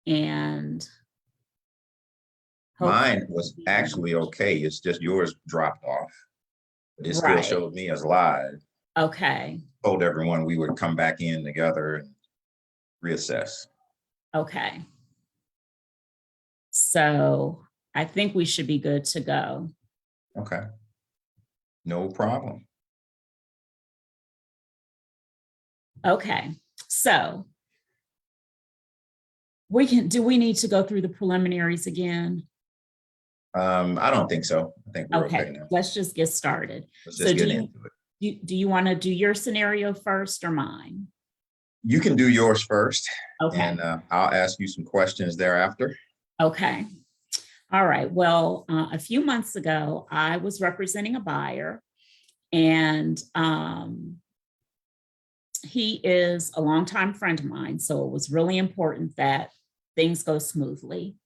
and mine was actually okay. It's just yours dropped off. But it still right. showed me as live. Okay. Told everyone we would come back in together and reassess. Okay. So I think we should be good to go. Okay. No problem. Okay. So do we need to go through the preliminaries again? I don't think so. I think we're okay now. Let's just get started. Let's just get into it. Do you want to do your scenario first or mine? You can do yours first. Okay. And I'll ask you some questions thereafter. Okay. All right. Well, a few months ago, I was representing a buyer, and he is a longtime friend of mine. So it was really important that things go smoothly.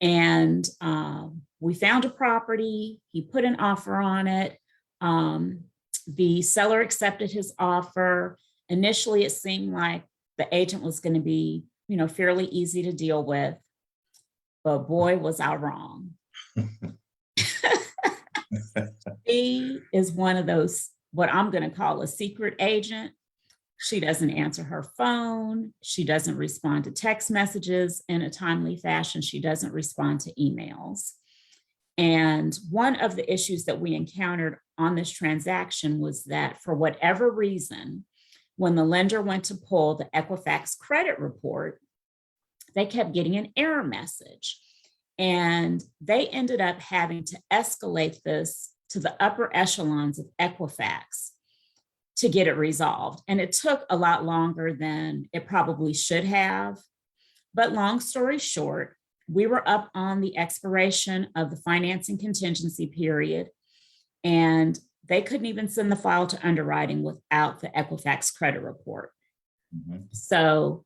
And we found a property. He put an offer on it. The seller accepted his offer. Initially, it seemed like the agent was going to be, fairly easy to deal with. But boy, was I wrong. She is one of those, what I'm going to call a secret agent. She doesn't answer her phone. She doesn't respond to text messages in a timely fashion. She doesn't respond to emails. And one of the issues that we encountered on this transaction was that for whatever reason, when the lender went to pull the Equifax credit report, they kept getting an error message. And they ended up having to escalate this to the upper echelons of Equifax to get it resolved. And it took a lot longer than it probably should have. But long story short, we were up on the expiration of the financing contingency period, and they couldn't even send the file to underwriting without the Equifax credit report. Mm-hmm. So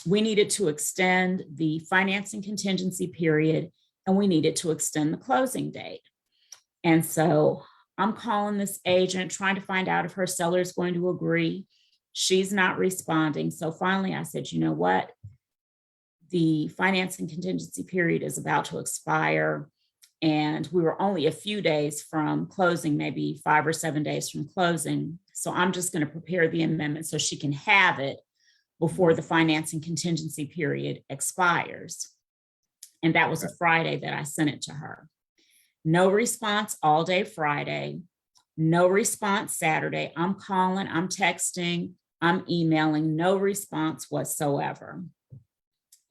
we needed to extend the financing contingency period, and we needed to extend the closing date. And so I'm calling this agent, trying to find out if her seller is going to agree. She's not responding. So finally I said, you know what? The financing contingency period is about to expire. And we were only a few days from closing, maybe 5 or 7 days from closing. So I'm just going to prepare the amendment so she can have it before the financing contingency period expires. And that was a Friday that I sent it to her. No response all day Friday, no response Saturday. I'm calling, I'm texting, I'm emailing, no response whatsoever.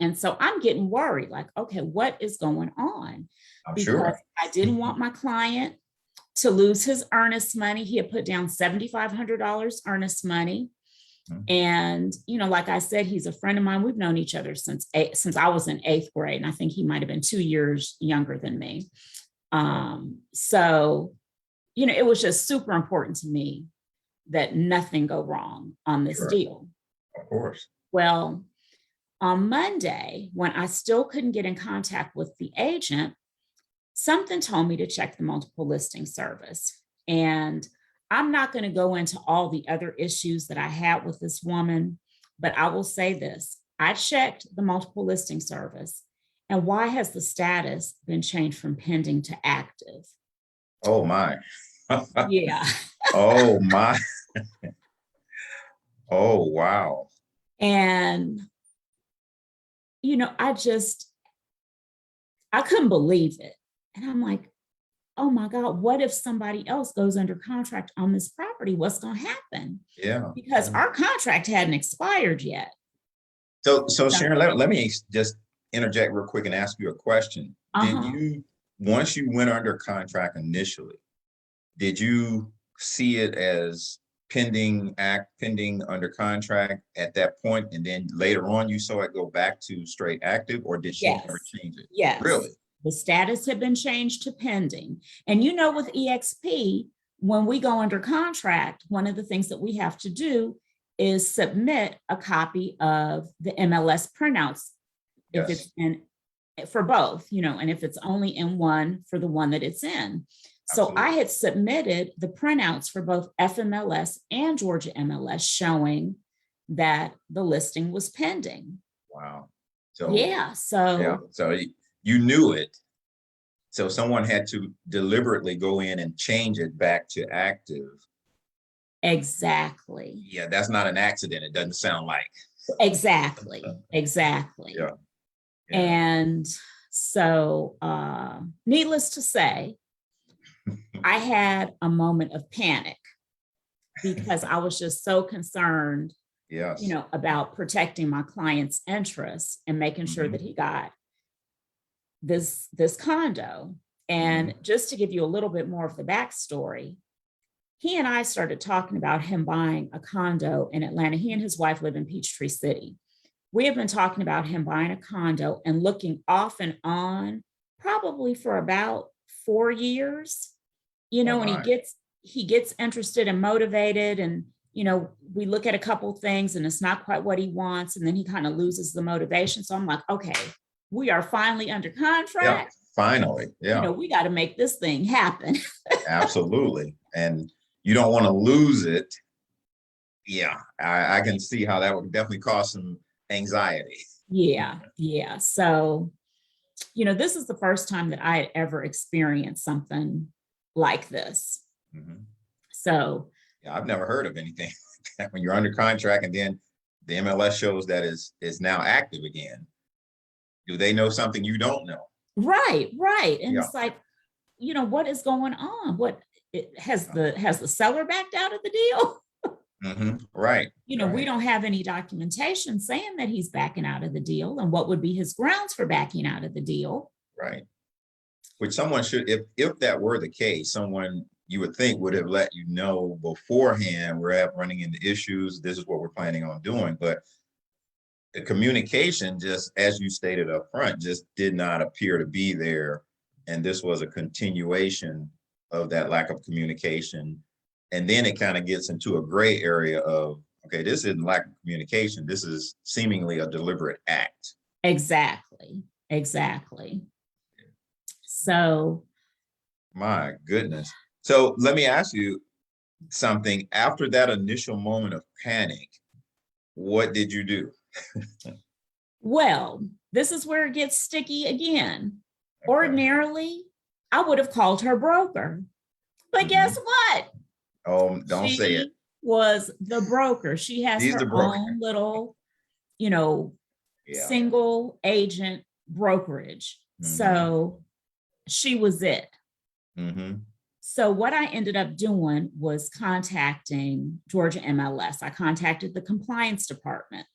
And so I'm getting worried, like, okay, what is going on? Because I didn't want my client to lose his earnest money. He had put down $7,500 earnest money. And, like I said, he's a friend of mine. We've known each other since I was in 8th grade. And I think he might've been 2 years younger than me. So, it was just super important to me that nothing go wrong on this deal. Of course. Well, on Monday, when I still couldn't get in contact with the agent, something told me to check the multiple listing service. And I'm not going to go into all the other issues that I had with this woman, but I will say this. I checked the multiple listing service. And why has the status been changed from pending to active? Oh, my. Yeah. Oh, my. Oh, wow. And, I couldn't believe it. And I'm like, oh my God, what if somebody else goes under contract on this property? What's going to happen? Yeah. Because our contract hadn't expired yet. So Sharon, let me just interject real quick and ask you a question. Did you, once you went under contract initially, did you see it as pending under contract at that point, and then later on you saw it go back to straight active, or did she ever change it? Yes. Really? The status had been changed to pending. And with EXP, when we go under contract, one of the things that we have to do is submit a copy of the MLS printouts. If it's in for both, and if it's only in one, for the one that it's in. Absolutely. So I had submitted the printouts for both FMLS and Georgia MLS showing that the listing was pending. Wow. So, Yeah. yeah, So so you knew it. So someone had to deliberately go in and change it back to active. exactly. Yeah, that's not an accident. It doesn't sound like. Exactly. Exactly. Yeah, yeah. And so, needless to say, I had a moment of panic because I was just so concerned, Yes. about protecting my client's interests and making sure Mhm, that he got this condo. And mhm. just to give you a little bit more of the backstory, he and I started talking about him buying a condo in Atlanta. He and his wife live in Peachtree City. We have been talking about him buying a condo and looking off and on probably for about 4 years, Oh and my. he gets interested and motivated, and we look at a couple things and it's not quite what he wants, and then he kind of loses the motivation. So I'm like, okay, we are finally under Yeah, contract. finally. Yeah, We got to make this thing happen. absolutely. And you don't want to lose it. Yeah, I can see how that would definitely cause some anxiety. Yeah, yeah. So, this is the first time that I had ever experienced something like this. Mhm. So, Yeah, I've never heard of anything like that when you're under contract and then the MLS shows that is now active again. Do they know something you don't know? right, right. And Yeah, it's like, what is going on? What yeah. has the seller backed out of the deal? Right, We right, don't have any documentation saying that he's backing out of the deal, and what would be his grounds for backing out of the deal. right. Which someone should, if that were the case, someone you would think would have let you know beforehand, running into issues, this is what we're planning on doing. But the communication, just as you stated up front, just did not appear to be there. And this was a continuation of that lack of communication. And then it kind of gets into a gray area of, okay, this isn't lack of communication. This is seemingly a deliberate act. Exactly. Exactly. So, My goodness. So let me ask you something. After that initial moment of panic, what did you do? well, this is where it gets sticky again. Okay. Ordinarily, I would have called her broker. But guess Mhm. what? Oh, don't say it. She was the broker. She has He's the her broker. own little, you know, Yeah. single agent brokerage. Hmm. So she was it. Hmm. So what I ended up doing was contacting Georgia MLS. I contacted the compliance department,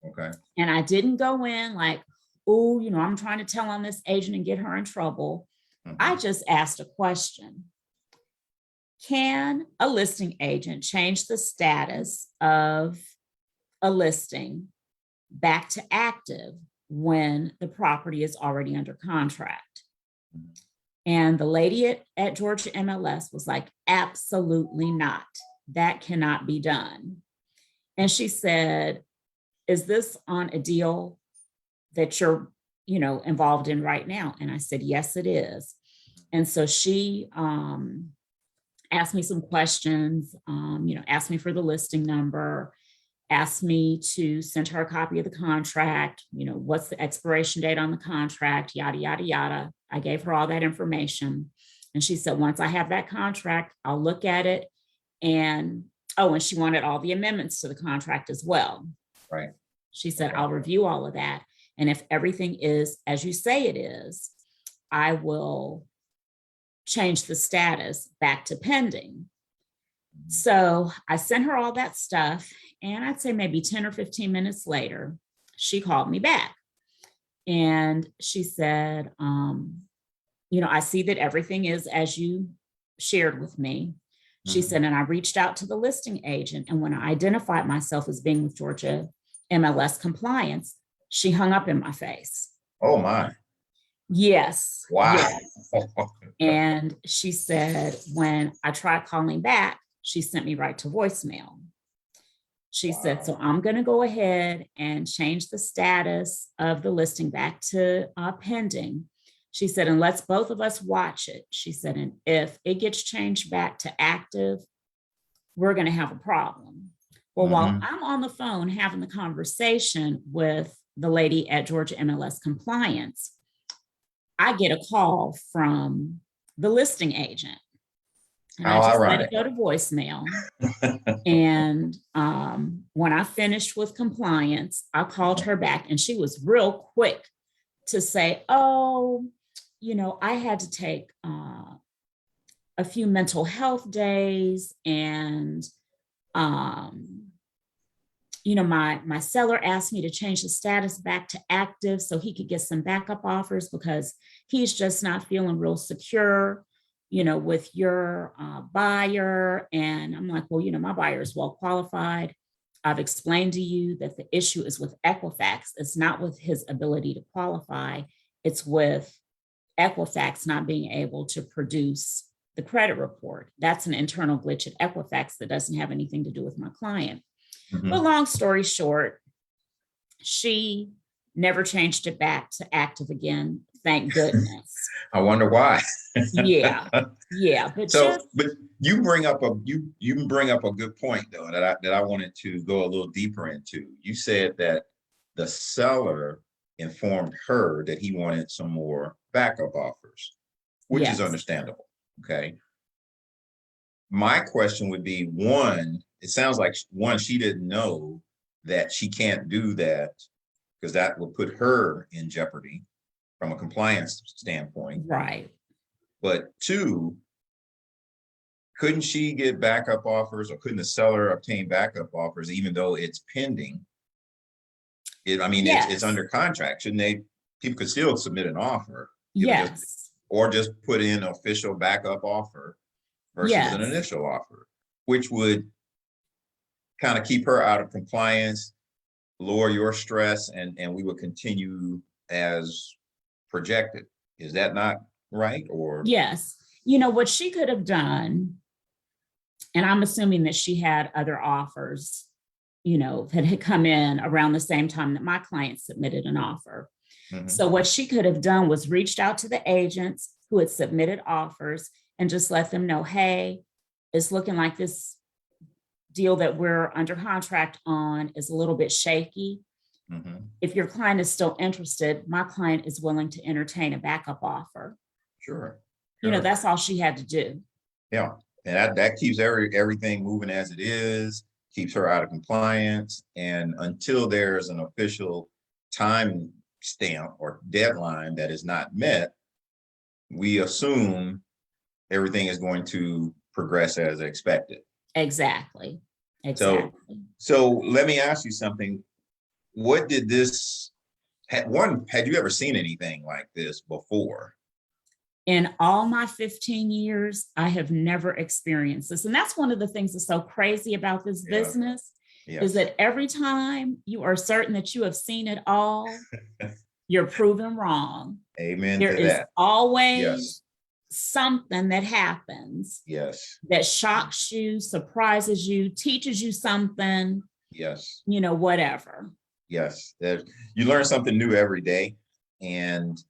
Okay. and I didn't go in like, oh, I'm trying to tell on this agent and get her in trouble. I Hmm. just asked a question. Can a listing agent change the status of a listing back to active when the property is already under contract? And the lady at Georgia MLS was like, absolutely not. That cannot be done. And she said, is this on a deal that you're, involved in right now? And I said, yes, it is. And so she asked me some questions, asked me for the listing number, asked me to send her a copy of the contract, what's the expiration date on the contract, yada, yada, yada. I gave her all that information. And she said, once I have that contract, I'll look at it. And she wanted all the amendments to the contract as well. Right. She said, Okay. I'll review all of that. And if everything is as you say it is, I will change the status back to pending. So I sent her all that stuff. And I'd say maybe 10 or 15 minutes later, she called me back. And she said, I see that everything is as you shared with me. She Mhm. said, and I reached out to the listing agent. And when I identified myself as being with Georgia MLS compliance, she hung up in my face. Oh my. Yes, Wow. yes. And she said, when I tried calling back, she sent me right to voicemail. She said, Wow. so I'm going to go ahead and change the status of the listing back to pending. She said, and let's both of us watch it. She said, and if it gets changed back to active, we're going to have a problem. Well, while Hmm. I'm on the phone having the conversation with the lady at Georgia MLS Compliance, I get a call from the listing agent. And I How just let it ironic. go to voicemail. And when I finished with compliance, I called her back and she was real quick to say, oh, I had to take a few mental health days, and my seller asked me to change the status back to active so he could get some backup offers because he's just not feeling real secure, with your buyer. And I'm like, well, my buyer is well qualified. I've explained to you that the issue is with Equifax. It's not with his ability to qualify. It's with Equifax not being able to produce the credit report. That's an internal glitch at Equifax that doesn't have anything to do with my client. Mhm. But long story short, she never changed it back to active again. Thank goodness. I wonder why. Yeah. But but you bring up a good point though that I wanted to go a little deeper into. You said that the seller informed her that he wanted some more backup offers, which is yes. understandable. Okay. My question would be, one, it sounds like she didn't know that she can't do that because that would put her in jeopardy from a compliance standpoint. Right. But two, couldn't she get backup offers, or couldn't the seller obtain backup offers even though it's pending? Yes. It's under contract. Shouldn't they? People could still submit an offer. Yes. Or just put in an official backup offer versus Yes. an initial offer, which would kind of keep her out of compliance, lower your stress, and we would continue as projected. Is that not right? Or yes. What she could have done, and I'm assuming that she had other offers, that had come in around the same time that my client submitted an offer. Mhm. So what she could have done was reached out to the agents who had submitted offers and just let them know, hey, it's looking like this deal that we're under contract on is a little bit shaky. Mhm. If your client is still interested, my client is willing to entertain a backup offer. Sure. That's all she had to do. Yeah. And that keeps everything moving as it is, keeps her out of compliance. And until there's an official time stamp or deadline that is not met, we assume everything is going to progress as expected. Exactly. So let me ask you something. What did this, had you ever seen anything like this before? In all my 15 years, I have never experienced this. And that's one of the things that's so crazy about this business is that every time you are certain that you have seen it all, you're proven wrong. Amen There to is that. always something that happens that shocks you, surprises you, teaches you something, whatever. Yes, you learn something new every day. And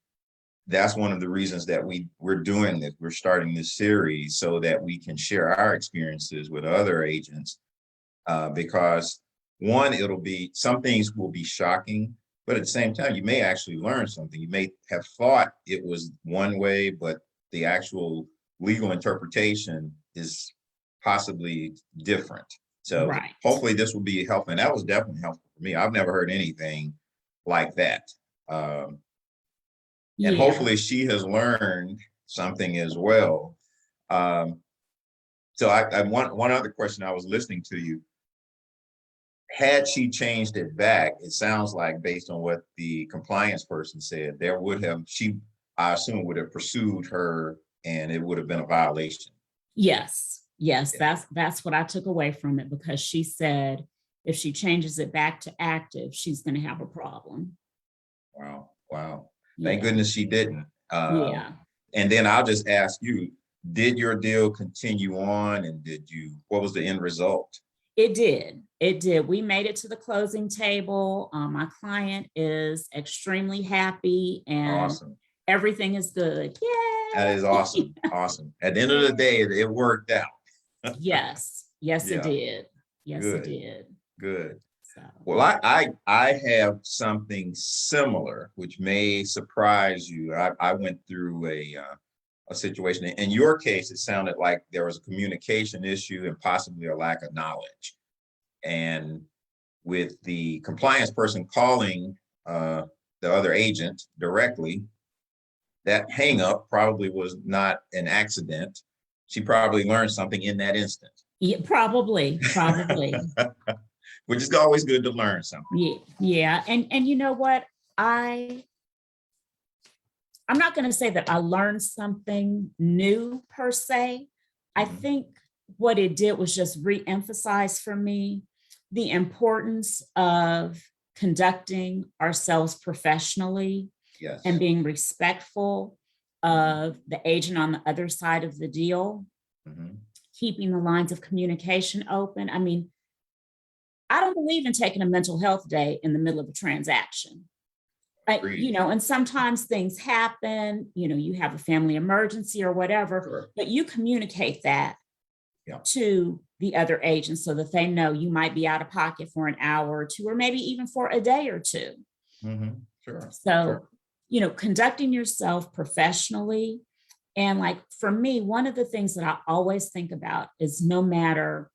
that's one of the reasons that we're doing this. We're starting this series so that we can share our experiences with other agents, because one, some things will be shocking, but at the same time, you may actually learn something. You may have thought it was one way, but the actual legal interpretation is possibly different. So hopefully this will be helpful. And that was definitely helpful for me. I've never heard anything like that. And hopefully she has learned something as well. So I one other question. I was listening to you. Had she changed it back, it sounds like, based on what the compliance person said, I assume would have pursued her and it would have been a violation. Yes. That's what I took away from it, because she said if she changes it back to active, she's going to have a problem. Wow. Thank goodness she didn't. And then I'll just ask you, did your deal continue on, and what was the end result? It did. We made it to the closing table. My client is extremely happy and everything is good. Yay! That is awesome. Awesome. At the end of the day, it worked out. Yes, it did. Yes, it did. Good. Well, I have something similar, which may surprise you. I went through a situation. In your case, it sounded like there was a communication issue and possibly a lack of knowledge. And with the compliance person calling the other agent directly, that hang up probably was not an accident. She probably learned something in that instant. Yeah, probably. Which is always good to learn something. Yeah. And you know what? I'm not going to say that I learned something new per se. I think what it did was just re-emphasize for me the importance of conducting ourselves professionally. Yes. And being respectful of the agent on the other side of the deal, keeping the lines of communication open. I mean, I don't believe in taking a mental health day in the middle of a transaction. And sometimes things happen, you have a family emergency or whatever, but you communicate that to the other agent so that they know you might be out of pocket for an hour or two, or maybe even for a day or two. So, conducting yourself professionally. And like, for me, one of the things that I always think about is no matter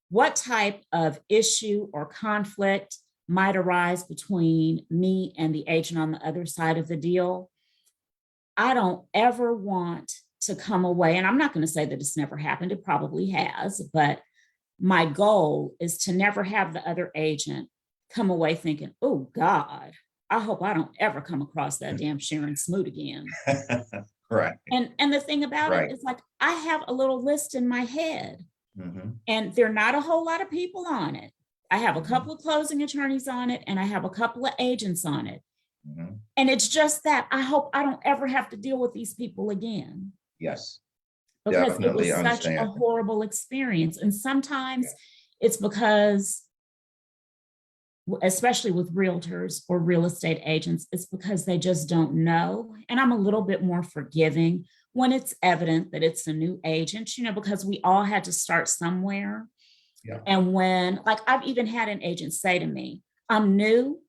what type of issue or conflict might arise between me and the agent on the other side of the deal, I don't ever want to come away, and I'm not going to say that it's never happened, it probably has, but my goal is to never have the other agent come away thinking, oh God, I hope I don't ever come across that damn Sharon Smoot again. Right. And the thing about it is, like, I have a little list in my head, and there are not a whole lot of people on it. I have a couple of closing attorneys on it, and I have a couple of agents on it. And it's just that I hope I don't ever have to deal with these people again. Yes. Because Definitely it was such a horrible experience. And sometimes it's because, especially with realtors or real estate agents, it's because they just don't know. And I'm a little bit more forgiving when it's evident that it's a new agent, because we all had to start somewhere. And when, like, I've even had an agent say to me, I'm new,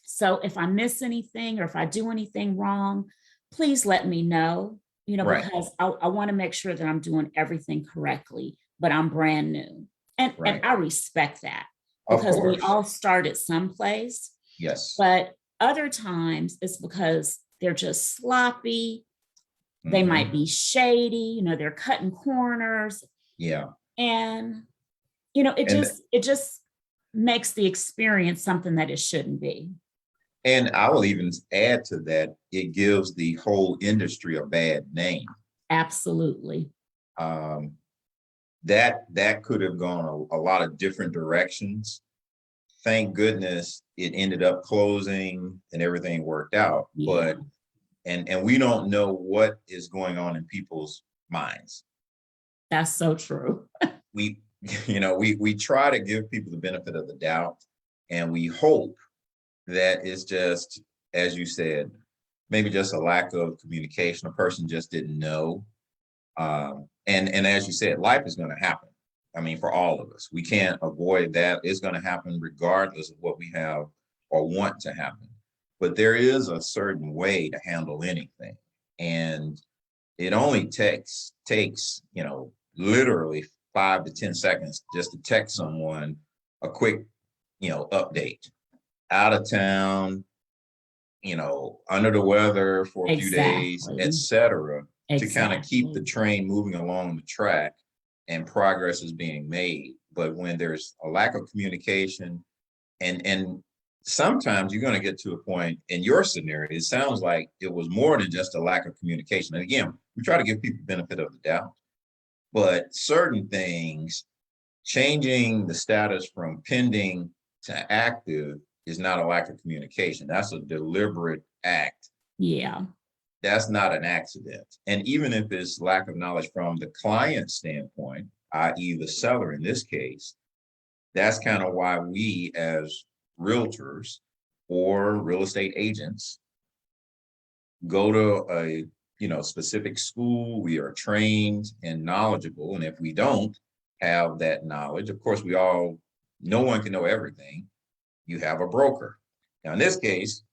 so if I miss anything or if I do anything wrong, please let me know, because I want to make sure that I'm doing everything correctly, but I'm brand new. And I respect that, because we all start at someplace. Yes. But other times it's because they're just sloppy. They might be shady, they're cutting corners. Yeah. And, it just makes the experience something that it shouldn't be. And I will even add to that, it gives the whole industry a bad name. Absolutely. That could have gone a lot of different directions. Thank goodness it ended up closing and everything worked out. But and we don't know what is going on in people's minds. That's so true. We try to give people the benefit of the doubt, and we hope that it's just, as you said, maybe just a lack of communication. A person just didn't know. And as you said, life is going to happen. I mean, for all of us, we can't avoid that. It's going to happen regardless of what we have or want to happen. But there is a certain way to handle anything. And it only takes, literally 5 to 10 seconds just to text someone a quick, update. Out of town, under the weather for a few days, etc., to kind of keep the train moving along the track and progress is being made. But when there's a lack of communication, and sometimes you're going to get to a point in your scenario, it sounds like it was more than just a lack of communication. And again, we try to give people the benefit of the doubt, but certain things, changing the status from pending to active, is not a lack of communication. That's a deliberate act. Yeah. That's not an accident. And even if it's lack of knowledge from the client standpoint, i.e. the seller in this case, that's kind of why we as realtors or real estate agents go to a specific school. We are trained and knowledgeable. And if we don't have that knowledge, of course, we all no one can know everything. You have a broker. Now, in this case,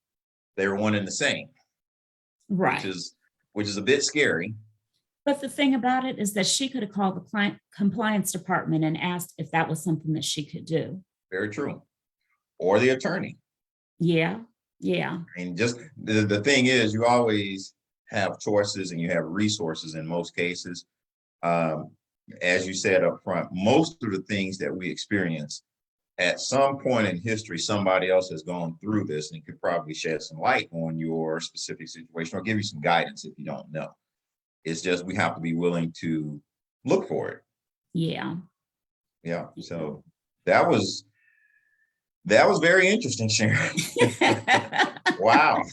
they were one and the same, Right. which is a bit scary. But the thing about it is that she could have called the client compliance department and asked if that was something that she could do. Very true. Or the attorney. Yeah. Yeah. I mean, just the thing is, you always have choices and you have resources in most cases. As you said up front, most of the things that we experience at some point in history, somebody else has gone through this and could probably shed some light on your specific situation or give you some guidance if you don't know. It's just we have to be willing to look for it. Yeah. Yeah. So that was very interesting, Sharon. Wow.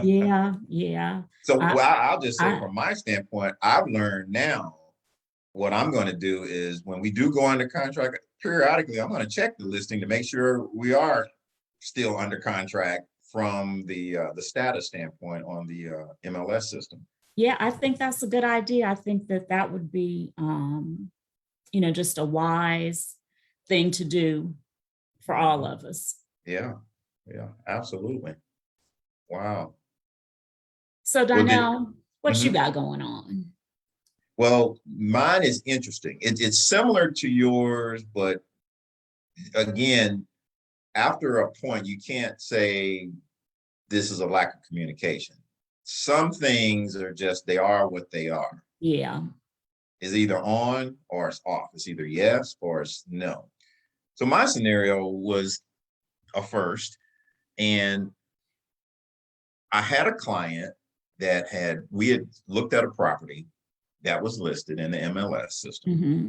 Yeah. Yeah. So I'll just say from my standpoint, I've learned now what I'm going to do is when we do go under contract, periodically, I'm going to check the listing to make sure we are still under contract from the status standpoint on the MLS system. Yeah, I think that's a good idea. I think that that would be, just a wise thing to do for all of us. Yeah, yeah, absolutely. Wow. So Donell, what you Mhm. got going on? Well, mine is interesting. It's similar to yours, but again, after a point, you can't say this is a lack of communication. Some things are just, they are what they are. Yeah. It's either on or it's off. It's either yes or it's no. So my scenario was a first, and I had a client that we had looked at a property that was listed in the MLS system. Mm-hmm.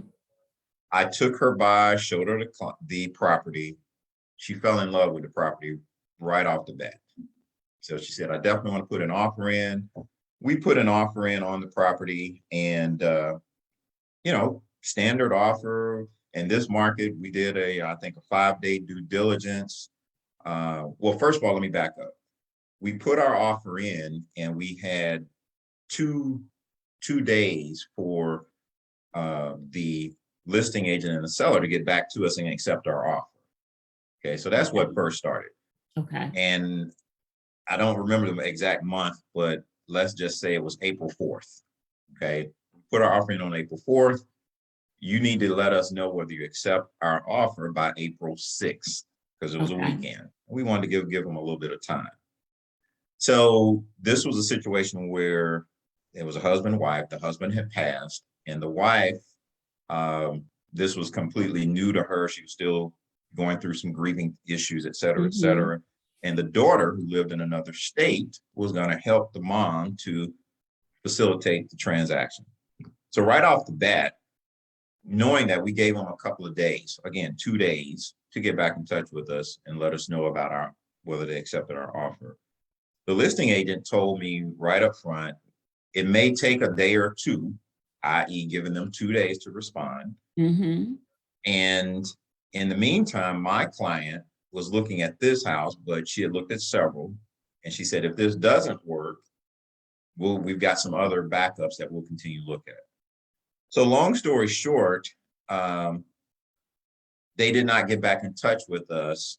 I took her by, showed her the property. She fell in love with the property right off the bat. So she said, I definitely want to put an offer in. We put an offer in on the property, and standard offer. In this market, we did I think a 5-day due diligence. Well, first of all, let me back up. We put our offer in and we had two days for the listing agent and the seller to get back to us and accept our offer. Okay, so that's what first started. Okay. And I don't remember the exact month, but let's just say it was April 4th. Okay, put our offer in on April 4th. You need to let us know whether you accept our offer by April 6th, because it was a weekend. We wanted to give them a little bit of time. So this was a situation where it was a husband and wife. The husband had passed, and the wife, this was completely new to her. She was still going through some grieving issues, et cetera, et cetera. And the daughter, who lived in another state, was going to help the mom to facilitate the transaction. So right off the bat, knowing that, we gave them a couple of days, again, 2 days, to get back in touch with us and let us know about whether they accepted our offer. The listing agent told me right up front, it may take a day or two, i.e. giving them 2 days to respond. Mm-hmm. And in the meantime, my client was looking at this house, but she had looked at several. And she said, if this doesn't work, we've got some other backups that we'll continue to look at. So long story short, they did not get back in touch with us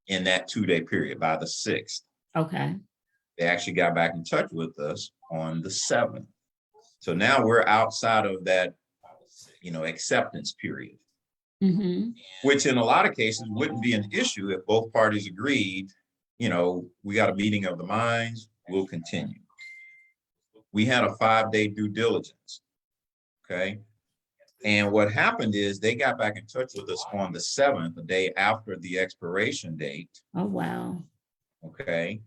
in that 2-day period by the 6th. Okay. They actually got back in touch with us on the 7th. So now we're outside of that, acceptance period, which in a lot of cases wouldn't be an issue if both parties agreed, we got a meeting of the minds, we'll continue. We had a 5-day due diligence. Okay. And what happened is they got back in touch with us on the 7th, the day after the expiration date. Oh, wow. Okay.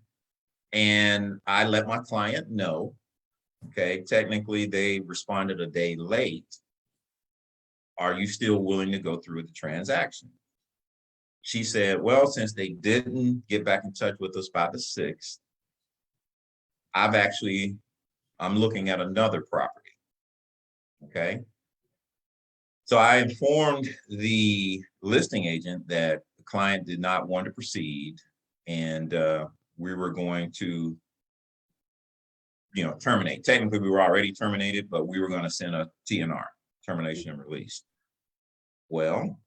And I let my client know, okay, technically they responded a day late. Are you still willing to go through the transaction? She said, well, since they didn't get back in touch with us by the 6th, I'm looking at another property. Okay. So I informed the listing agent that the client did not want to proceed, and we were going to, terminate. Technically, we were already terminated, but we were going to send a TNR, termination and release. Well,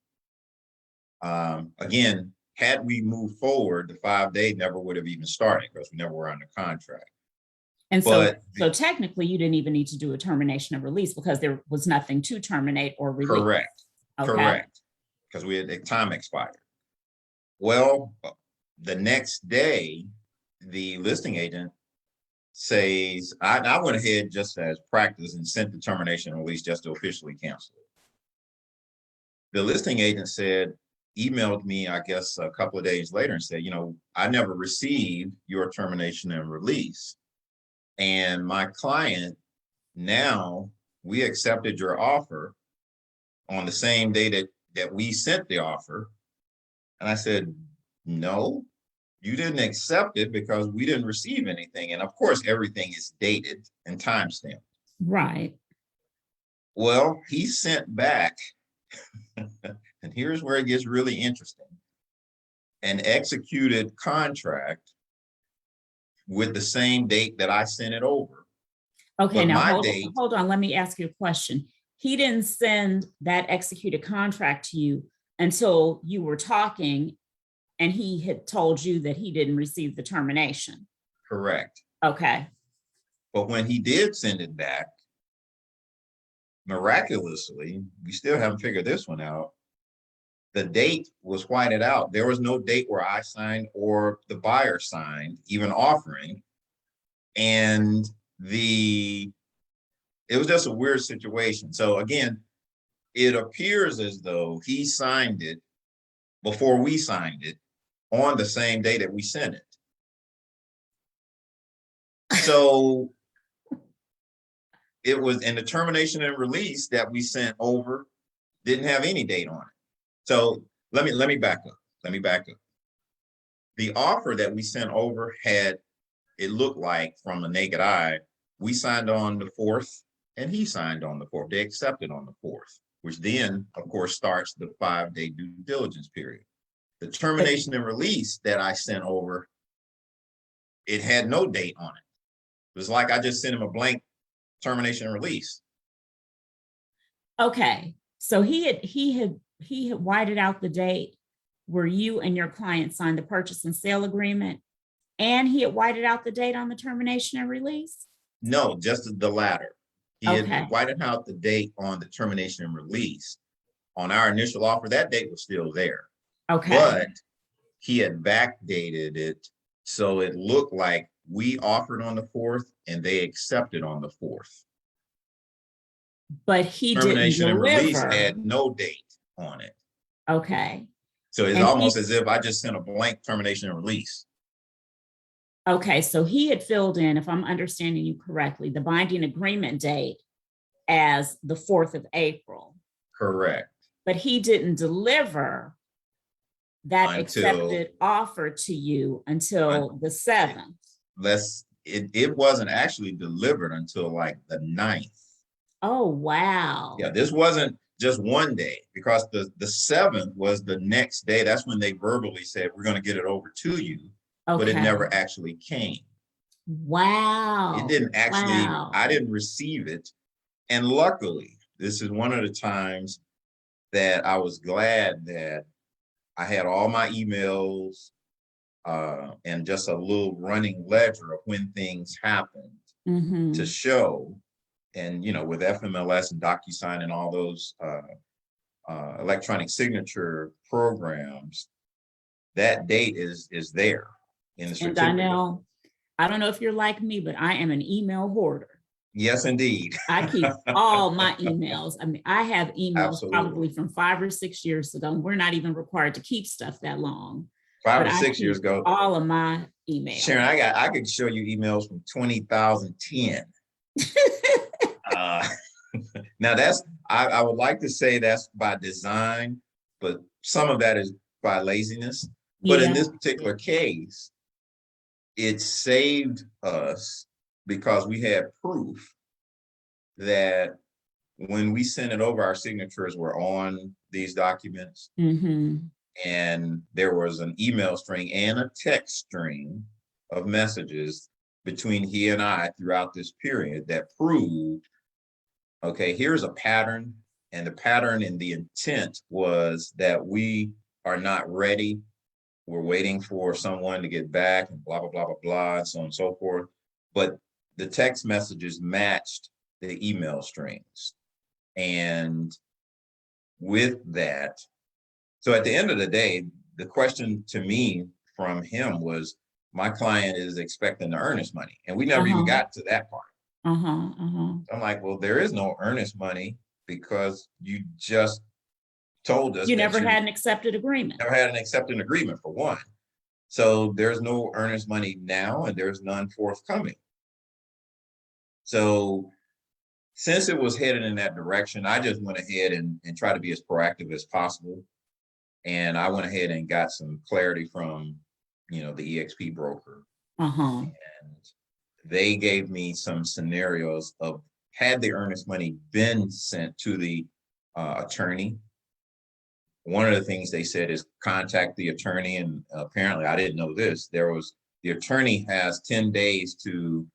Again, had we moved forward, the 5-day never would have even started because we never were under contract. And so, But so technically you didn't even need to do a termination of release because there was nothing to terminate or release. correct, Okay. correct, because we had the time expired. Well, the next day, the listing agent says, I went ahead just as practice and sent the termination release just to officially cancel it. The listing agent emailed me, I guess, a couple of days later and said, I never received your termination and release. And my client, now we accepted your offer on the same day that we sent the offer. And I said, no, you didn't accept it because we didn't receive anything. And of course, everything is dated and timestamped. Right. Well, he sent back, and here's where it gets really interesting, an executed contract with the same date that I sent it over. Okay, But now my hold, date, hold on. Let me ask you a question. He didn't send that executed contract to you until you were talking and he had told you that he didn't receive the termination. correct. Okay. But when he did send it back, miraculously, we still haven't figured this one out, the date was whited out. There was no date where I signed or the buyer signed, even offering. And it was just a weird situation. So again, it appears as though he signed it before we signed it on the same day that we sent it. So it was in the termination and release that we sent over, didn't have any date on it. So let me back up. The offer that we sent over it looked like from the naked eye, we signed on the 4th and he signed on the 4th. They accepted on the 4th, which then, of course, starts the 5-day due diligence period. The termination and release that I sent over, it had no date on it. It was like I just sent him a blank termination and release. Okay. So he had whited out the date where you and your client signed the purchase and sale agreement, and he had whited out the date on the termination and release? No, just the latter. He Okay. had whited out the date on the termination and release. On our initial offer, that date was still there. Okay. But he had backdated it, so it looked like we offered on the 4th and they accepted on the 4th. But he Termination didn't and release deliver. had no date on it. Okay. So it's And almost as if I just sent a blank termination and release. Okay, so he had filled in, if I'm understanding you correctly, the binding agreement date as the 4th of April. Correct. But he didn't deliver that Until- accepted offer to you until the 7th. It wasn't actually delivered until like the 9th. Oh, wow. Yeah, this wasn't just one day, because the 7th was the next day. That's when they verbally said, we're going to get it over to you, but it Okay. never actually came. Wow. It didn't actually, Wow. I didn't receive it. And luckily, this is one of the times that I was glad that I had all my emails and just a little running ledger of when things happened Mhm. to show. And, with FMLS and DocuSign and all those electronic signature programs, that date is there in the And certificate. Donell, I don't know if you're like me, but I am an email hoarder. Yes, indeed. I keep all my emails. I mean, I have emails Absolutely. probably from 5 or 6 years ago. We're not even required to keep stuff that long. 5 but or I 6 years keep ago. all of my emails. Sharon, I could show you emails from 2010. Now I would like to say that's by design, but some of that is by laziness. But in this particular case, it saved us because we had proof that when we sent it over, our signatures were on these documents. Mm-hmm. And there was an email string and a text string of messages between he and I throughout this period that proved, okay, here's a pattern. And the pattern and the intent was that we are not ready. We're waiting for someone to get back and blah, blah, blah, blah, blah, and so on and so forth. But the text messages matched the email strings. And with that, so at the end of the day, the question to me from him was, my client is expecting the earnest money. And we never even got to that part. I'm like, well, there is no earnest money because you just told us You that never you had an accepted agreement. never had an accepted agreement, for one. So there's no earnest money now and there's none forthcoming. So since it was headed in that direction, I just went ahead and tried to be as proactive as possible. And I went ahead and got some clarity from, the EXP broker. And they gave me some scenarios of, had the earnest money been sent to the attorney. One of the things they said is contact the attorney. And apparently I didn't know this. The attorney has 10 days to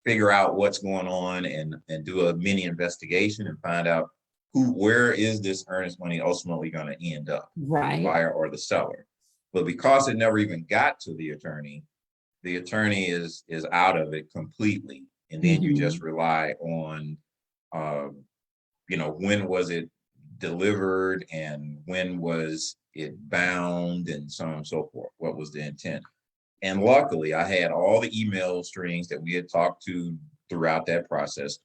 figure out what's going on and do a mini investigation and find out where is this earnest money ultimately going to end up, Right. the buyer or the seller. But because it never even got to the attorney is out of it completely. And then you just rely on, when was it delivered and when was it bound and so on and so forth. What was the intent? And luckily, I had all the email strings that we had talked to throughout that process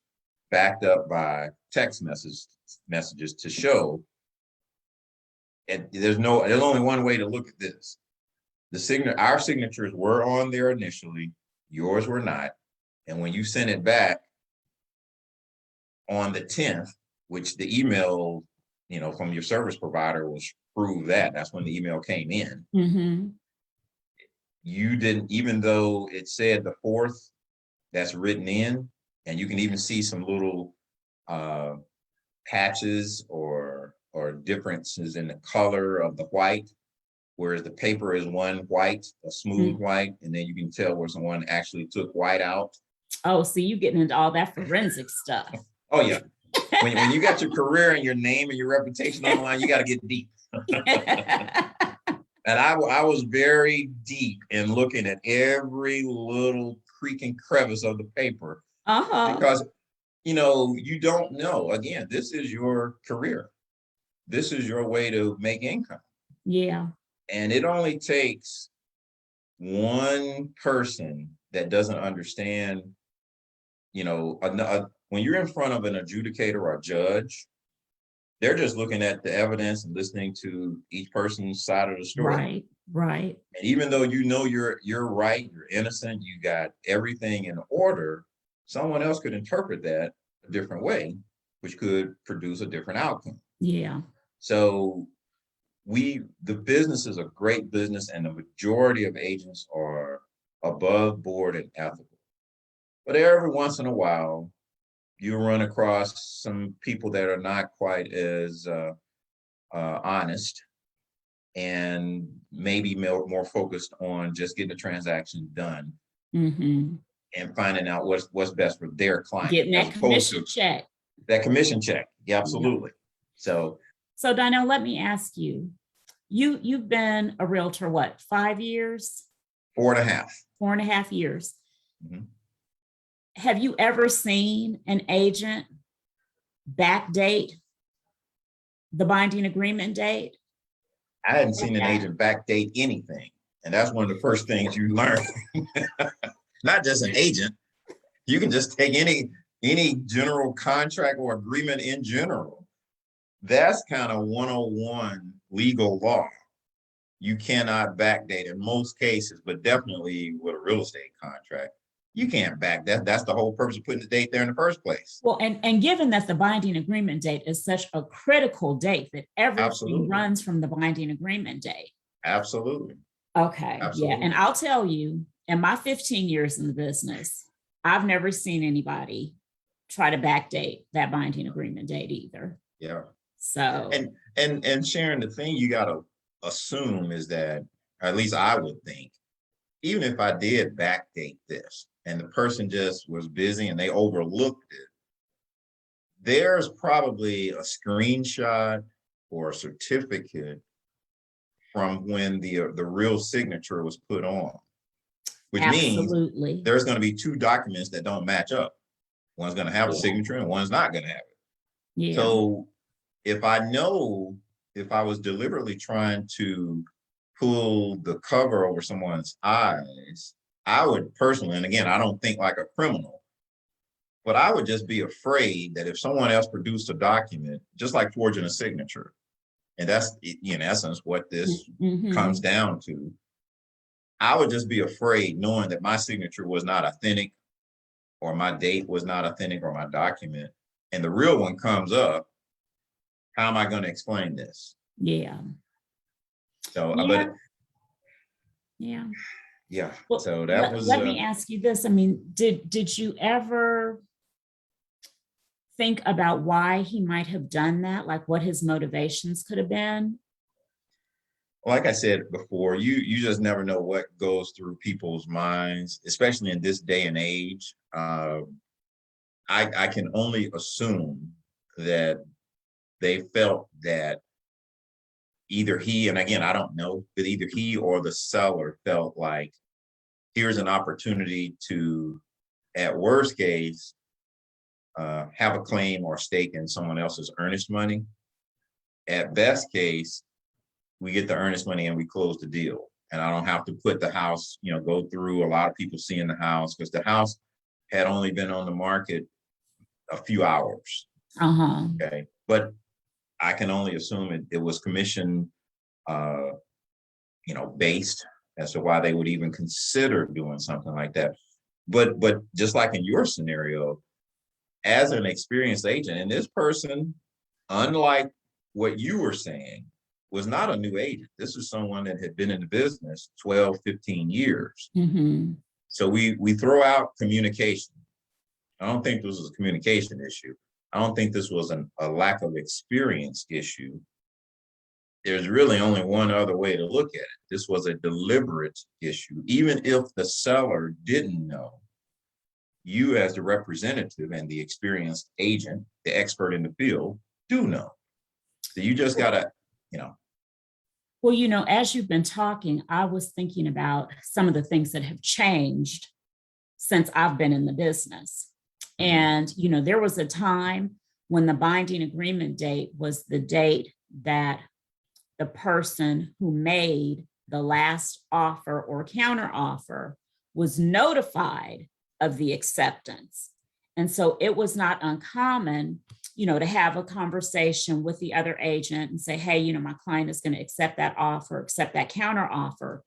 backed up by text messages to show. And there's only one way to look at this. Our signatures were on there initially, yours were not. And when you sent it back on the 10th, which the email, from your service provider will prove that's when the email came in. You didn't, even though it said the 4th, that's written in, and you can even see some little patches or differences in the color of the white, whereas the paper is one white, a smooth white, and then you can tell where someone actually took white out. Oh, so you getting into all that forensic stuff. Oh yeah. When you got your career and your name and your reputation on the line, you got to get deep. And I was very deep in looking at every little creak and crevice of the paper. Because, you don't know. Again, this is your career. This is your way to make income. Yeah. And it only takes one person that doesn't understand, when you're in front of an adjudicator or a judge, they're just looking at the evidence and listening to each person's side of the story. Right. And even though you're right, you're innocent, you got everything in order, someone else could interpret that a different way, which could produce a different outcome. Yeah. So the business is a great business, and the majority of agents are above board and ethical. But every once in a while, you run across some people that are not quite as honest and maybe more focused on just getting the transaction done and finding out what's best for their client. Getting that commission check. That commission check. Yeah, absolutely. Yeah. So Donell, let me ask you, you've been a realtor, what, 5 years? 4.5. 4.5 years. Have you ever seen an agent backdate the binding agreement date? I hadn't seen an agent backdate anything. And that's one of the first things you learn. Not just an agent. You can just take any general contract or agreement in general. That's kind of 101 legal law. You cannot backdate in most cases, but definitely with a real estate contract. You can't back that. That's the whole purpose of putting the date there in the first place. Well, and given that the binding agreement date is such a critical date that everything runs from the binding agreement date. Absolutely. Okay. Absolutely. Yeah. And I'll tell you, in my 15 years in the business, I've never seen anybody try to backdate that binding agreement date either. Yeah. So and Sharon, the thing you got to assume is that, or at least I would think, even if I did backdate this and the person just was busy and they overlooked it, there's probably a screenshot or a certificate from when the real signature was put on, which means Absolutely. there's going to be two documents that don't match up. One's going to have a Yeah. signature and one's not going to have it. Yeah. So if I was deliberately trying to pull the cover over someone's eyes, I would personally, and again, I don't think like a criminal, but I would just be afraid that if someone else produced a document, just like forging a signature, and that's in essence what this comes down to, I would just be afraid knowing that my signature was not authentic, or my date was not authentic, or my document, and the real one comes up. How am I going to explain this? Yeah. So, Yeah. but Yeah. yeah. Well, So that was. Let me ask you this. I mean, did you ever think about why he might have done that? Like what his motivations could have been? Like I said before, you just never know what goes through people's minds, especially in this day and age. I can only assume that they felt that either he, and again, I don't know, but either he or the seller felt like, here's an opportunity to, at worst case, have a claim or stake in someone else's earnest money. At best case, we get the earnest money and we close the deal. And I don't have to put the house, go through a lot of people seeing the house, because the house had only been on the market a few hours. Okay. But I can only assume it was commission, based as to why they would even consider doing something like that. But just like in your scenario, as an experienced agent, and this person, unlike what you were saying, was not a new agent. This is someone that had been in the business 12, 15 years. So we throw out communication. I don't think this was a communication issue. I don't think this was a lack of experience issue. There's really only one other way to look at it. This was a deliberate issue. Even if the seller didn't know, you as the representative and the experienced agent, the expert in the field, do know. So you just gotta, Well, as you've been talking, I was thinking about some of the things that have changed since I've been in the business. And, there was a time when the binding agreement date was the date that the person who made the last offer or counter offer was notified of the acceptance. And so it was not uncommon, to have a conversation with the other agent and say, hey, my client is going to accept that offer, accept that counter offer.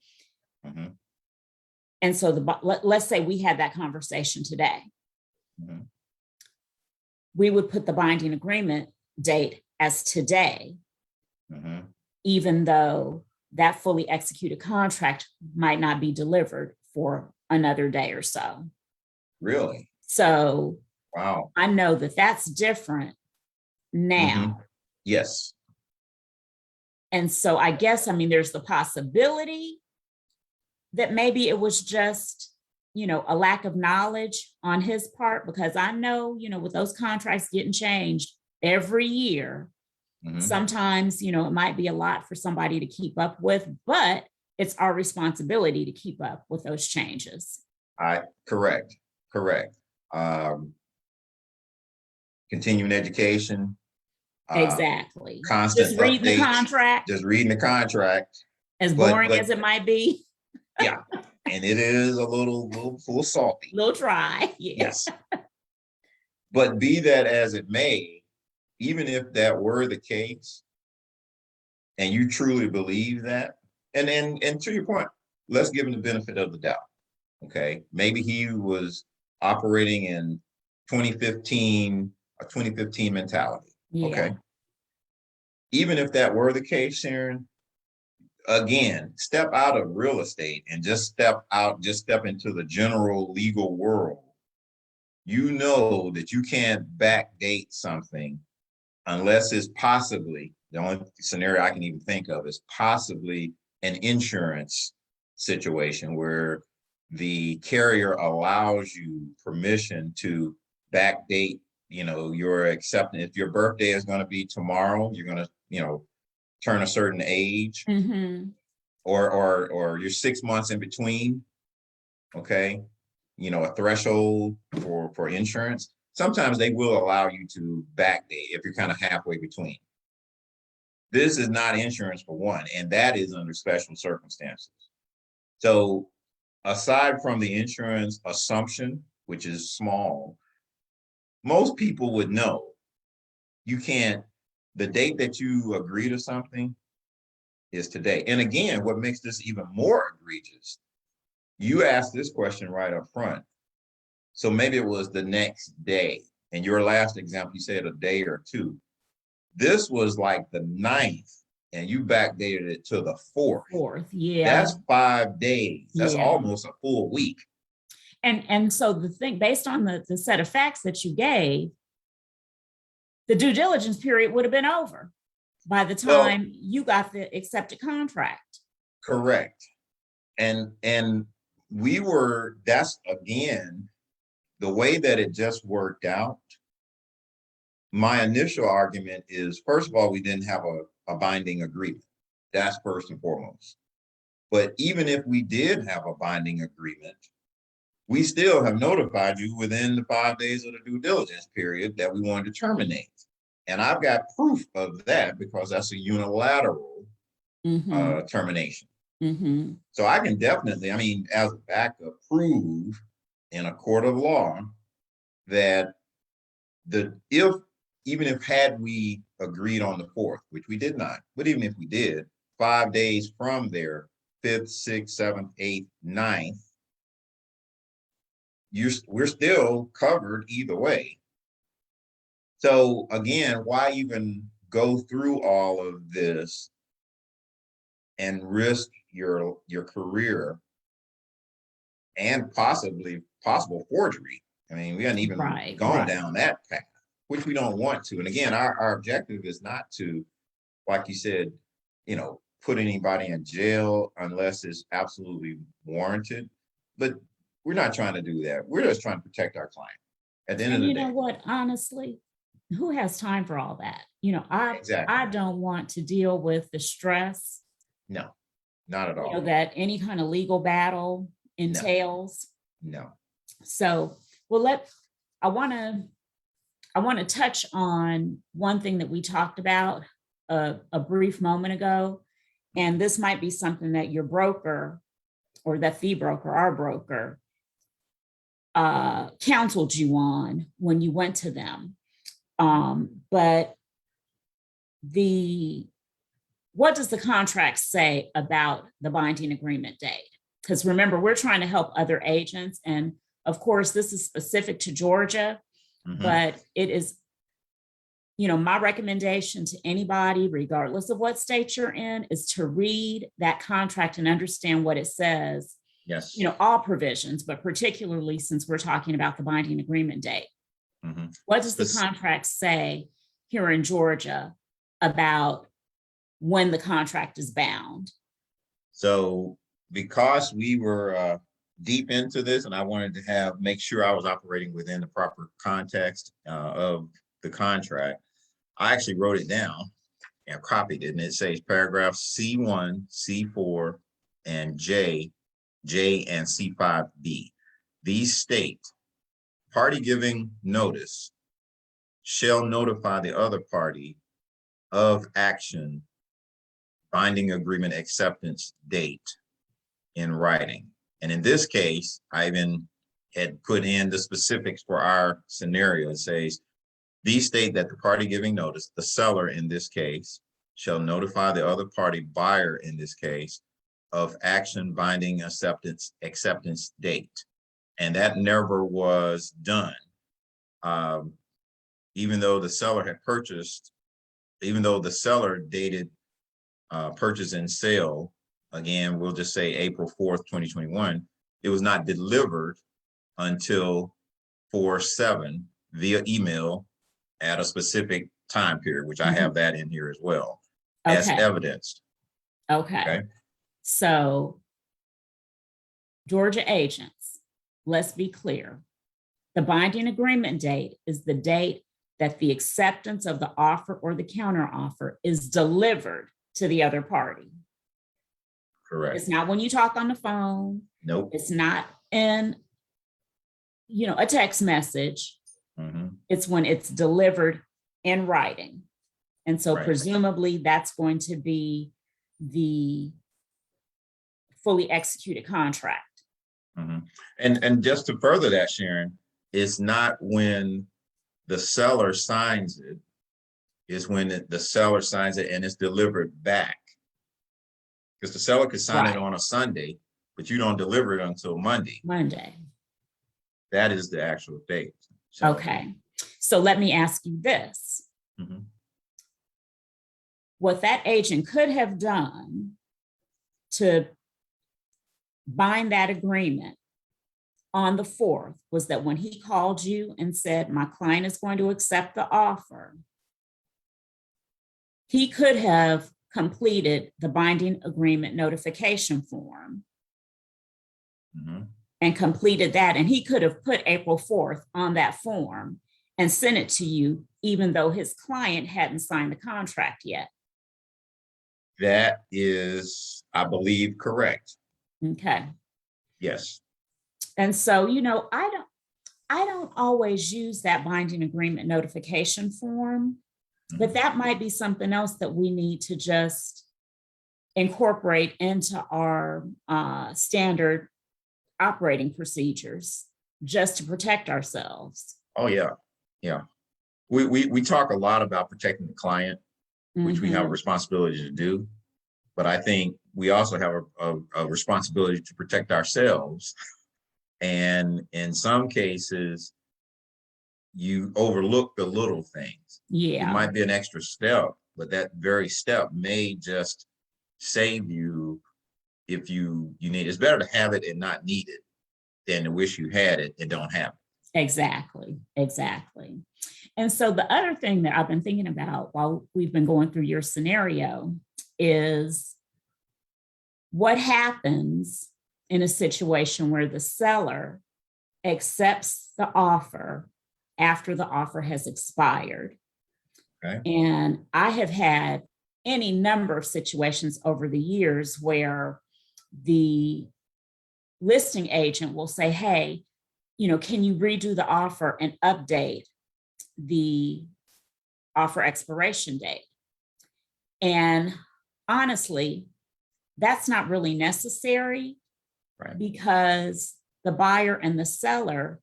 And so let's say we had that conversation today. We would put the binding agreement date as today, even though that fully executed contract might not be delivered for another day or so. Really? So wow. I know that that's different now. Yes. And so I guess, there's the possibility that maybe it was just, a lack of knowledge on his part, because I know, with those contracts getting changed every year, sometimes, it might be a lot for somebody to keep up with, but it's our responsibility to keep up with those changes. Correct. Continuing education. Exactly. Constant just reading updates, the contract. Just reading the contract. As boring as it might be. Yeah. And it is a little salty. A little dry. Yes. But be that as it may, even if that were the case, and you truly believe that, and to your point, let's give him the benefit of the doubt. Okay. Maybe he was operating in 2015, a 2015 mentality. Yeah. Okay. Even if that were the case, Sharon, again, step out of real estate and just step into the general legal world. You know that you can't backdate something unless it's possibly, the only scenario I can even think of is possibly an insurance situation where the carrier allows you permission to backdate, your acceptance. If your birthday is going to be tomorrow, you're going to, turn a certain age. or you're 6 months in between, okay, you know, a threshold for insurance, sometimes they will allow you to backdate if you're kind of halfway between. This is not insurance for one, and that is under special circumstances. So aside from the insurance assumption, which is small, most people would know you can't, the date that you agree to something is today. And again, what makes this even more egregious, you asked this question right up front. So maybe it was the next day. In your last example, you said a day or two. This was like the 9th, and you backdated it to the 4th. Yeah. That's 5 days. That's almost a full week. And so the thing, based on the set of facts that you gave, the due diligence period would have been over by the time you got the accepted contract. Correct. And that's again, the way that it just worked out. My initial argument is, first of all, we didn't have a binding agreement. That's first and foremost. But even if we did have a binding agreement, we still have notified you within the 5 days of the due diligence period that we wanted to terminate. And I've got proof of that because that's a unilateral termination. So I can definitely, I mean, as a backup, prove in a court of law that even if had we agreed on the 4th, which we did not, but even if we did, 5 days from there, 5th, 6th, 7th, 8th, 9th, we're still covered either way. So again, why even go through all of this and risk your career and possible forgery? I mean, we haven't even gone down that path, which we don't want to. And again, our objective is not to, like you said, you know, put anybody in jail unless it's absolutely warranted. But we're not trying to do that. We're just trying to protect our client at the end of the day. You know what, honestly, who has time for all that? You know, I don't want to deal with the stress. No, not at all. You know, that any kind of legal battle entails. No. So, well, I want to touch on one thing that we talked about a brief moment ago. And this might be something that your broker or that the broker, our broker, counseled you on when you went to them. But what does the contract say about the binding agreement date? Because remember, we're trying to help other agents. And of course, this is specific to Georgia, but it is, you know, my recommendation to anybody, regardless of what state you're in, is to read that contract and understand what it says. Yes. You know, all provisions, but particularly since we're talking about the binding agreement date. What does the contract say here in Georgia about when the contract is bound? So because we were deep into this and I wanted to make sure I was operating within the proper context of the contract, I actually wrote it down and copied it, and it says paragraph C1, C4, and J and C5B. These state, party giving notice shall notify the other party of action, binding agreement acceptance date in writing. And in this case, I even had put in the specifics for our scenario. It says, these state that the party giving notice, the seller in this case, shall notify the other party, buyer in this case, of action binding acceptance date. And that never was done. Even though the seller had purchased, even though the seller dated purchase and sale, again, we'll just say April 4th, 2021, it was not delivered until 4/7 via email at a specific time period, which I have that in here as well, as evidenced. Okay. So, Georgia agents, let's be clear. The binding agreement date is the date that the acceptance of the offer or the counter offer is delivered to the other party. Correct. It's not when you talk on the phone. Nope. It's not in, a text message. Mm-hmm. It's when it's delivered in writing. And so Right. presumably that's going to be the fully executed contract. Mm-hmm. And just to further that, Sharon, it's not when the seller signs it, it's when the seller signs it and it's delivered back. Because the seller could sign it Right. on a Sunday, but you don't deliver it until Monday. That is the actual date. So, Okay. So let me ask you this. mhm. What that agent could have done to bind that agreement on the 4th was that when he called you and said, my client is going to accept the offer, he could have completed the binding agreement notification form Mhm. and completed that. And he could have put April 4th on that form and sent it to you, even though his client hadn't signed the contract yet. That is, I believe, correct. Okay. Yes. And so, I don't always use that binding agreement notification form, but that might be something else that we need to just incorporate into our standard operating procedures just to protect ourselves. Oh, yeah. Yeah. We talk a lot about protecting the client, which we have a responsibility to do. But I think we also have a responsibility to protect ourselves. And in some cases, you overlook the little things. It Yeah, might be an extra step, but that very step may just save you if you need it. It's better to have it and not need it than to wish you had it and don't have it. exactly. And so the other thing that I've been thinking about while we've been going through your scenario is what happens in a situation where the seller accepts the offer after the offer has expired. Okay. And I have had any number of situations over the years where the listing agent will say, hey, can you redo the offer and update the offer expiration date? And honestly, that's not really necessary, Right. because the buyer and the seller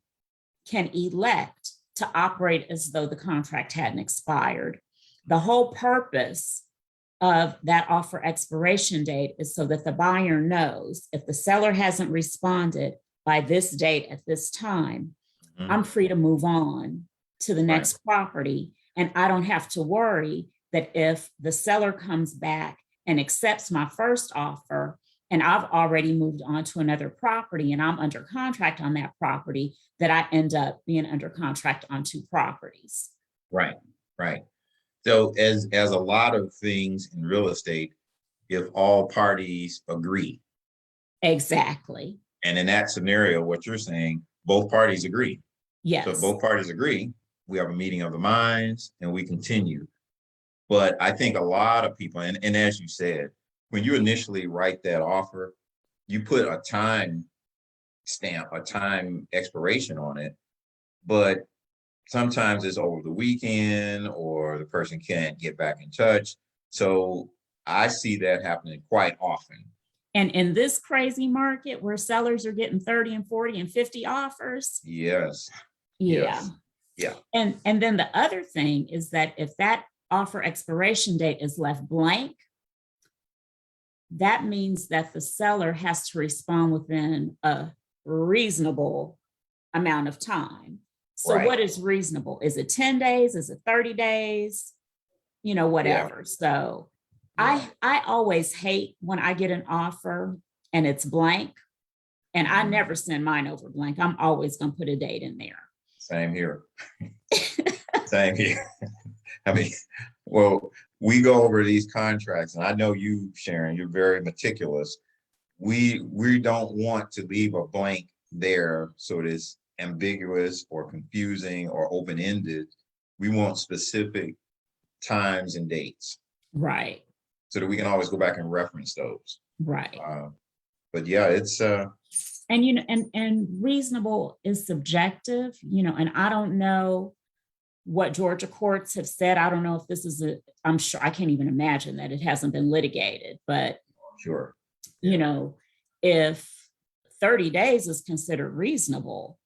can elect to operate as though the contract hadn't expired. The whole purpose of that offer expiration date is so that the buyer knows if the seller hasn't responded by this date at this time, I'm free to move on to the next property. And I don't have to worry that if the seller comes back and accepts my first offer, and I've already moved on to another property and I'm under contract on that property, that I end up being under contract on 2 properties. Right. So as a lot of things in real estate, if all parties agree. Exactly. And in that scenario, what you're saying, both parties agree. Yes. So if both parties agree, we have a meeting of the minds and we continue. But I think a lot of people, and as you said, when you initially write that offer, you put a time stamp, a time expiration on it, but sometimes it's over the weekend or the person can't get back in touch. So I see that happening quite often. And in this crazy market where sellers are getting 30 and 40 and 50 offers. Yes. Yeah. Yeah. And then the other thing is that if that offer expiration date is left blank, that means that the seller has to respond within a reasonable amount of time. So what is reasonable? Is it 10 days? Is it 30 days? Whatever. So I always hate when I get an offer and it's blank, and I never send mine over blank. I'm always going to put a date in there. Same here. Same here. I mean, well, we go over these contracts, and I know you, Sharon, you're very meticulous. We don't want to leave a blank there so it is ambiguous or confusing or open-ended. We want specific times and dates. Right. So that we can always go back and reference those. Right. But yeah, it's And and reasonable is subjective, and I don't know what Georgia courts have said. I don't know if this is I'm sure, I can't even imagine that it hasn't been litigated, but sure. If 30 days is considered reasonable,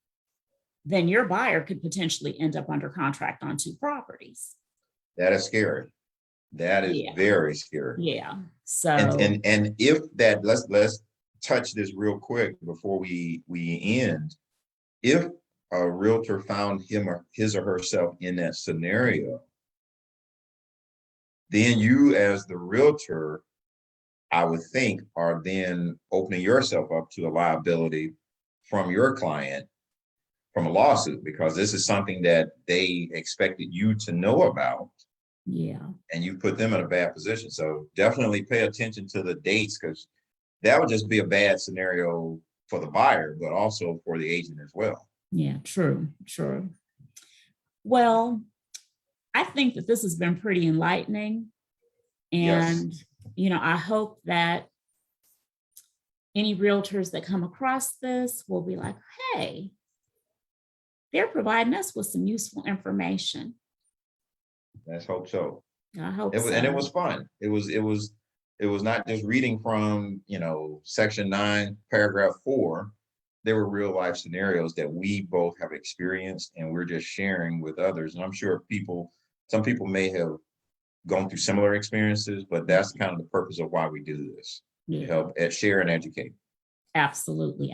then your buyer could potentially end up under contract on 2 properties. That is scary. That is very scary. Yeah. So and if that, let's touch this real quick before we end. If a realtor found his or herself in that scenario, then you as the realtor, I would think, are then opening yourself up to a liability from your client from a lawsuit, because this is something that they expected you to know about. Yeah. And you put them in a bad position. So definitely pay attention to the dates, because that would just be a bad scenario for the buyer, but also for the agent as well. Yeah, true. Well, I think that this has been pretty enlightening. And, I hope that any realtors that come across this will be like, hey, they're providing us with some useful information. Let's hope so. I hope so. And it was fun. It was not just reading from, section 9, paragraph 4. There were real life scenarios that we both have experienced, and we're just sharing with others. And I'm sure some people may have gone through similar experiences, but that's kind of the purpose of why we do this, to help share and educate. Absolutely.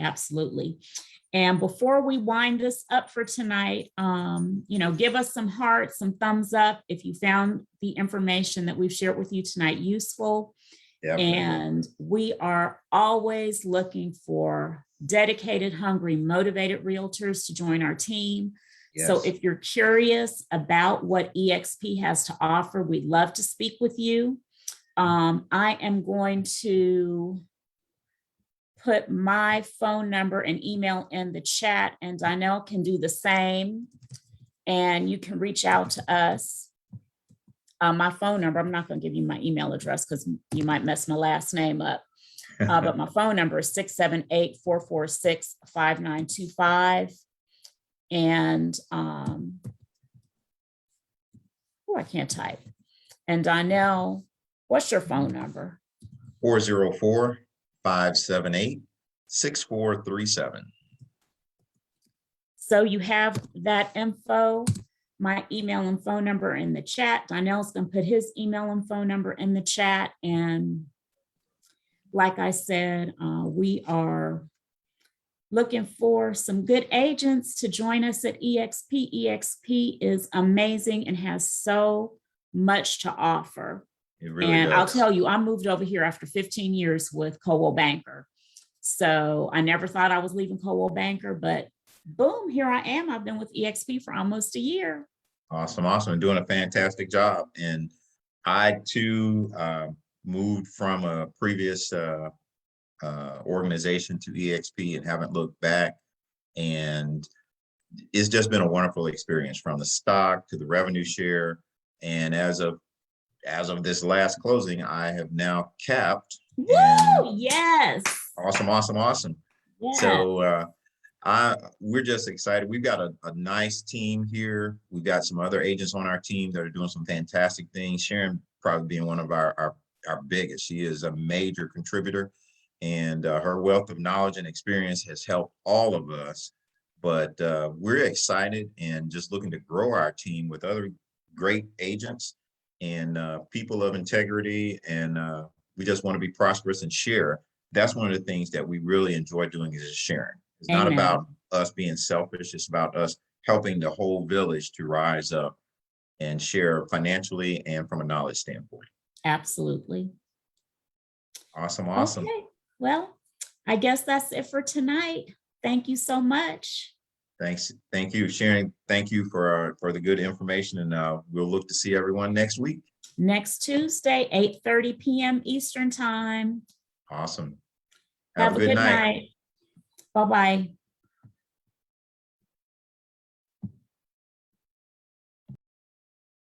And before we wind this up for tonight, give us some hearts, some thumbs up if you found the information that we've shared with you tonight useful. And we are always looking for dedicated, hungry, motivated realtors to join our team. So if you're curious about what EXP has to offer, we'd love to speak with you. I am going to put my phone number and email in the chat, and Donell can do the same. And you can reach out to us. My phone number, I'm not going to give you my email address because you might mess my last name up. But my phone number is 678-446-5925. And I can't type. And Donell, what's your phone number? 404-578-6437. So you have that info, my email and phone number in the chat. Donell's going to put his email and phone number in the chat. And like I said, we are looking for some good agents to join us at EXP. EXP is amazing and has so much to offer. It really and does. I'll tell you, I moved over here after 15 years with Coldwell Banker. So I never thought I was leaving Coldwell Banker, but boom, here I am. I've been with EXP for almost a year. Awesome. And doing a fantastic job. And I too moved from a previous organization to EXP and haven't looked back. And it's just been a wonderful experience, from the stock to the revenue share. And as of this last closing, I have now capped. Woo! Yes. Awesome. Yes. So we're just excited. We've got a nice team here. We've got some other agents on our team that are doing some fantastic things. Sharon probably being one of our biggest. She is a major contributor, and her wealth of knowledge and experience has helped all of us. But we're excited and just looking to grow our team with other great agents and people of integrity. And we just want to be prosperous and share. That's one of the things that we really enjoy doing, is sharing. It's not about us being selfish. It's about us helping the whole village to rise up and share financially and from a knowledge standpoint. Absolutely. Awesome. Okay. Well, I guess that's it for tonight. Thank you so much. Thanks. Thank you, Sharon. Thank you for the good information, and we'll look to see everyone next week. Next Tuesday, 8:30 p.m. Eastern time. Awesome. Have a good night. Bye-bye.